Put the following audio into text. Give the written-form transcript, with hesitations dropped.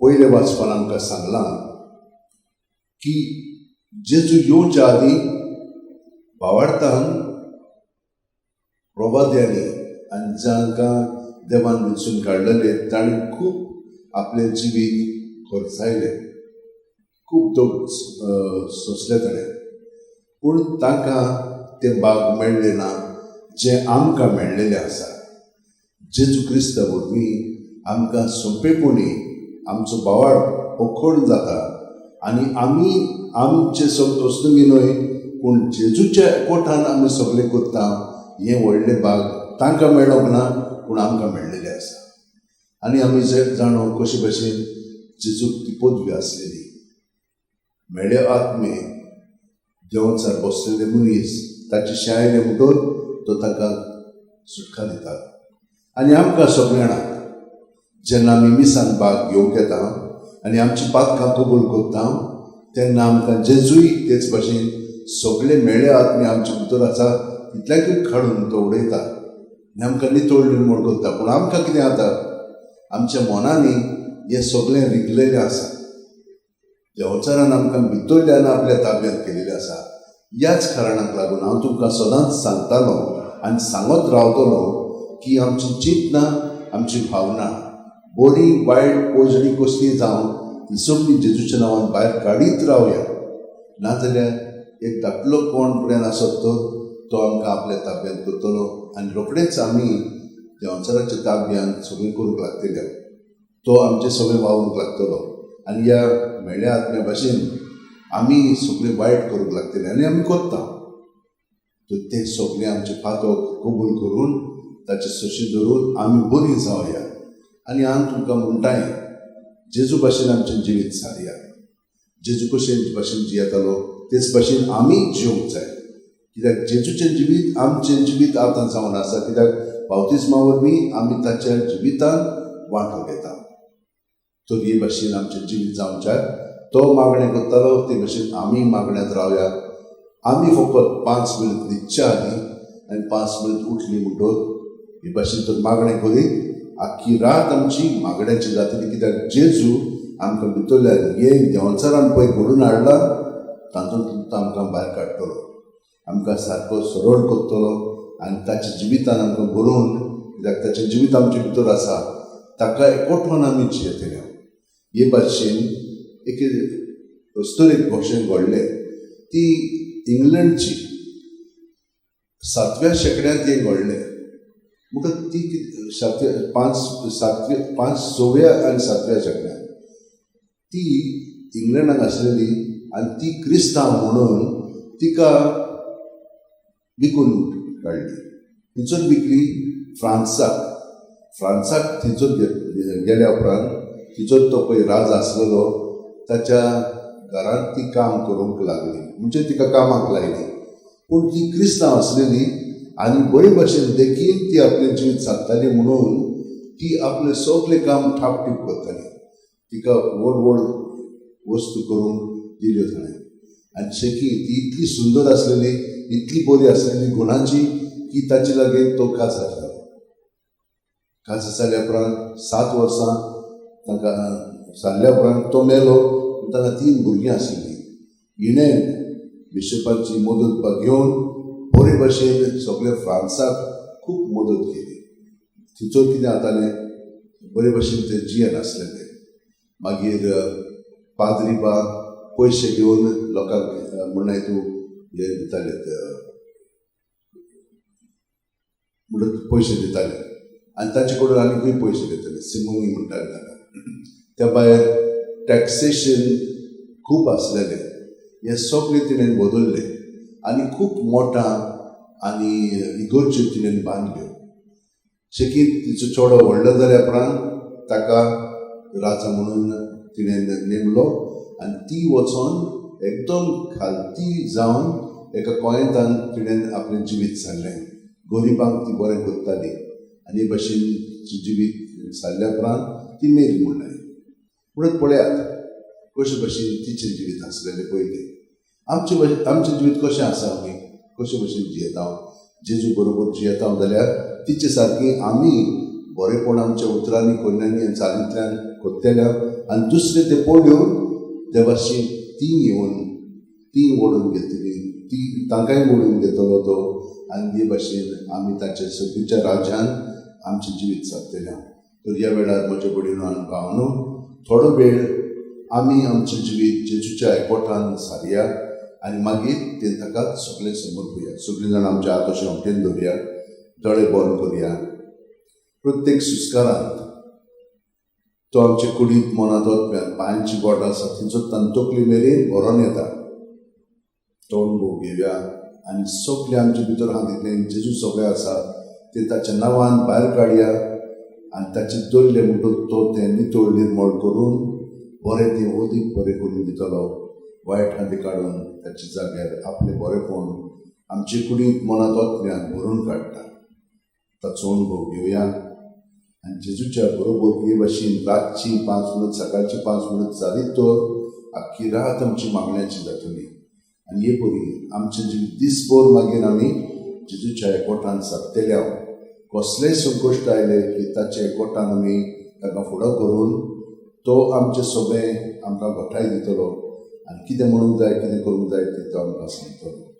पयले वाचपान आमकां सांगलां की जेजू येवच्या आदीं भावार्थान प्रवाद्यांनी आनी जांकां देवान वेंचून काडलेले ताणीं खूब आपलें जिवीत खर्चायलें, खूब दूख सोंसलें ताणें, पूण तांकां तें भाग मेळ्ळें ना जें आमकां मेळ्ळेलें आसा. जेजू क्रिस्ता वरवीं आमकां सोंपेपणी आमचो भावार्थ ओखण जाता आनी आमी आमचे वस्तूंगी न्हय पूण जेजूच्या एकवटान आमी सगळें करता. हें व्हडलें भाग तांकां मेळोंक ना पूण आमकां मेळ्ळेलें आसा. आनी आमी जाणो कशे भशेन जेजूक ती पदवी आसलेली. मेळे आत्मे देंवचार बसलेले मनीस ताची शायेले म्हणटून तो ताका सुटका दिता. आनी आमकां सगळ्यांक जेन्ना आमी मिसान भाग घेवंक येता आनी आमची पातकां कबूल करता तेन्ना आमकां जेजूय तेच भशेन सगळे मेळे आत्मे आमचे भितर आसा तितल्याकूच काडून तो उडयता आनी आमकां नितळ निर्मळ करता. पूण आमकां कितें जाता, आमच्या मनांनी हें सगळें रिगलेलें आसा. देंवचारान आमकां भितरल्यान आपल्या ताब्यांत केलेलें आसा. ह्याच कारणाक लागून हांव तुमकां सदांच सांगतालो आनी सांगत रावतलो की आमची चिंतना, आमची भावना बरी वायट कोजडी कसली जावं ती सगळी जेजूच्या नांवान भायर काडीत रावया. नाजाल्यार एक धाकलो कोण पर्यंत आसत तो आमकां आपल्या ताब्यांत करतलो आनी रोखडेच आमी देंवचाराच्या ताब्यांत सगळें करूंक लागतले. तो आमचें सगळें वावरूंक लागतलो आनी ह्या मेळ्या आत्म्या भाशेन आमी सगळें वायट करूंक लागतले आनी आमी करता. तर तें सगळें आमचे पातक कबूल करून ताचे सशी धरून आमी बरीं जावया. आनी हांव तुमकां म्हणटाय जेजू भाशेन आमचें जिवीत सारया. जेजू कशें भाशेन जियेतालो तेच भाशेन आमी जिवंक जाय. कित्याक जेजूचें जिवीत आमचें जिवीत आतां जावन आसा. कित्याक बावतिस्मा वरवीं आमी ताच्या जिवितान वांटो घेता. तर हे भाशेन आमचें जिवीत जावच्या तो मागणें करतालो ते भाशेन आमी मागण्यांत रावया. आमी फकत 5 मिनट न्हिदच्या आदीं आनी 5 मिनट उठली म्हणटोच हे भाशेन तर मागणें करीत आख्खी रात आमची मागण्याची जातली. कित्याक जेजू आमकां भितरल्यान हे देंवचारान पळय घडून हाडला तातूंतल्यान तो आमकां भायर काडटलो, आमकां सारको सरळ करतलो आनी ताच्या जिवितान आमकां बरोवन, कित्याक ताचें जिवीत आमचे भितर आसा, ताका एकवटान आमी जियेतले. हे भाशेन एक हिस्टोरीक भाशेन घडलें. ती इंग्लंडची 7व्या शेंकड्यांत हें घडलें. म्हणटच ती 5व्या आनी 7व्या शेंकड्यांत ती इंग्लंडाक आसलेली आनी ती क्रिस्तांव म्हणून तिका विकून काडली. थंयसर विकली फ्रांसाक थंयसर गेल्या उपरांत थंयसर तो पळय राज आसलेलो ताच्या घरांत ती काम करूंक लागली, म्हणजे तिका कामाक लायली. पूण ती क्रिस्तांव आसलेली आनी बरे भाशेन देखीन ती आपलें जिवीत सादताली म्हणून ती आपलें सगळें काम ठापटीप करताली. तिका व्हड वस्तू करूंक दिल्यो ताणें. आनी शेकी ती इतली सुंदर आसलेली, इतली बरी आसलेली गुणाची की ताचे लागीं तो काजार जालो. काजार जाल्या उपरांत 7 वर्सां ताका जाल्ल्या उपरांत तो मेलो. ताका 3 भुरगीं आशिल्लीं. हिणें बिशपाची मदत घेवन बरे भाशेन सगळ्या फ्रांसाक खूब मदत केली. थंयसर कितें जातालें, बरे भाशेन ते जियेन आसलेलें. मागीर पाद्री बा पयशे घेवन लोकांक म्हणून तूं हे दिताले, म्हणून पयशे दिताले आनी ताचे कडून आनीकूय पयशे घेतले, सिमोनी म्हणटाले ताका. त्या भायर टॅक्सेशन खूब आसलेलें. हें सगळें तिणें बदललें आनी खूब मोठा आनी इगोर्ज्यो तिणें बांदल्यो. शेकीत तिचो चेडो व्हडलो जाल्या उपरांत ताका राजा म्हणून तिणें नेमलो आनी ती वचोन एकदम खालती जावन एका कोयंतान तिणें आपलें जिवीत सारलें. गरिबांक ती बरें करताली आनी भाशेन जिवीत सारल्या उपरांत ती मेली म्हणटाली. म्हणून पळयात कशे भाशेन तिचें जिवीत आसलेलें पयलीं. आमचें जिवीत कशें आसा, आमी कशे भाशेन जियेता, जेजू बरोबर जियेता जाल्यार तिचे सारकी आमी बरेपण आमच्या उतरांनी कन्यांनी आनी चालींतल्यान करतल्या आनी दुसरें ते पोळ्यो ते भाशेन ती ओडून घेतली, ती तांकांय ओडून घेतलो तो, आनी हे भाशेन आमी ताच्या सगळीच्या राज्यान आमचें जिवीत सारतलें. तर ह्या वेळार म्हजे भयणीनो आनी भावांनो, थोडो वेळ आमी आमचें जिवीत जेजूच्या एकवटान सारया आनी मागीर ते ताका सगळें समोर पळोवया. सगळीं जाण आमचे हात अशें वटेन दवरया, दोळे बंद करया. प्रत्येक सुस्कारांत तो आमचे कुडींत मनांत वचप्यान पांयांची बोटां आसा थंयचो तंतोकली मेरेन व्हरोन येता. तोंड भोव घेवया आनी सगळें आमचे भितर हातींतलें जेजू सगळें आसा तें ताच्या नांवान भायर काडया आनी ताचे दवरले म्हणटून तो तें नितळ निर्मळ करून बरें तें अदीक बरें करून दितलो. वायट हाती काडून ताचे जाग्यार आपलें बरेंपण आमचे कुडींत मनांत वचप्यान भरून काडटा. ताचो अणभव घेवया आनी जेजूच्या बरोबर हे भाशेन रातची 5 मिनट सकाळची 5 मिनट जालीत तर आख्खी रात आमची मागण्याची जातली. आनी हे परी आमचें जिवीत दिसभर मागीर आमी जेजूच्या एकवटान सारतले. कसलेय संकश्ट आयले की ताचे एकवटान आमी ताका फुडो करून तो आमचें सगळें आमकां घटाय दितलो आनी कितें म्हणूंक जाय कितें करूंक जाय तें तो आमकां सांगतलो.